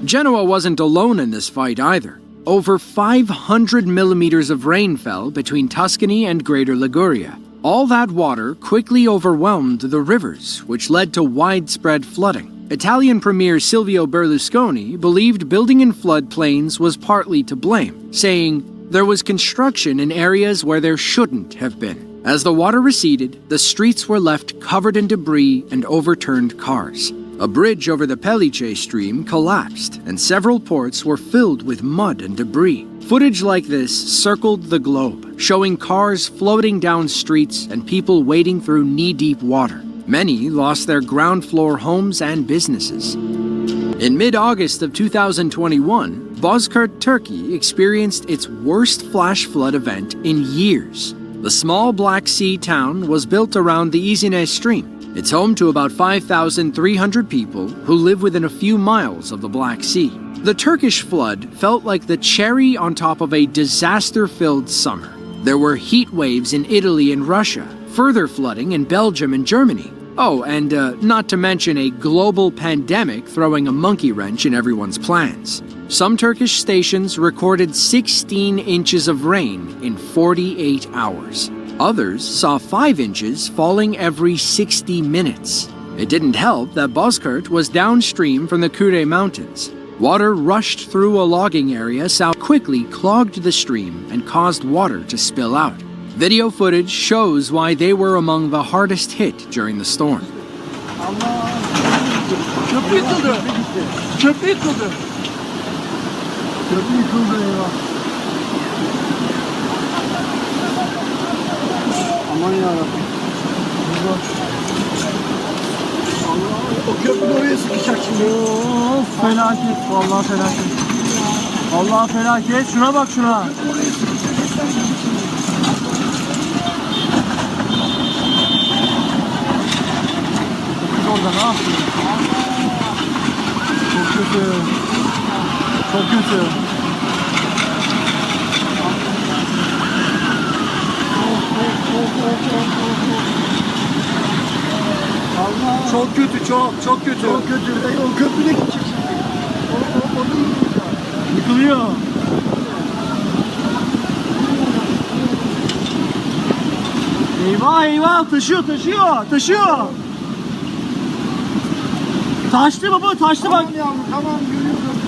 Genoa wasn't alone in this fight either. Over 500 millimeters of rain fell between Tuscany and Greater Liguria. All that water quickly overwhelmed the rivers, which led to widespread flooding. Italian Premier Silvio Berlusconi believed building in floodplains was partly to blame, saying there was construction in areas where there shouldn't have been. As the water receded, the streets were left covered in debris and overturned cars. A bridge over the Pellice stream collapsed, and several ports were filled with mud and debris. Footage like this circled the globe, showing cars floating down streets and people wading through knee-deep water. Many lost their ground-floor homes and businesses. In mid-August of 2021, Bozkurt, Turkey experienced its worst flash flood event in years. The small Black Sea town was built around the Izine Stream. It's home to about 5,300 people who live within a few miles of the Black Sea. The Turkish flood felt like the cherry on top of a disaster-filled summer. There were heat waves in Italy and Russia, further flooding in Belgium and Germany. Oh, and not to mention a global pandemic throwing a monkey wrench in everyone's plans. Some Turkish stations recorded 16 inches of rain in 48 hours. Others saw 5 inches falling every 60 minutes. It didn't help that Bozkurt was downstream from the Kure Mountains. Water rushed through a logging area south, quickly clogged the stream and caused water to spill out. Video footage shows why they were among the hardest hit during the storm. Aman yarabbim. Allah, o köprü oraya sıkışacak şimdi. Of, felaket. Vallahi felaket. Vallahi felaket. Şuna bak şuna. Kız orada ne yapıyor? Çok kötü. Çok kötü. Allah. Çok kötü, çok kötü. Çok kötü. O köprüde gidecek şimdi. O Yıkılıyor. Eyvah eyvah, taşıyor. Taştı baba, taştı bak. Tamam yavrum, tamam görüyorum.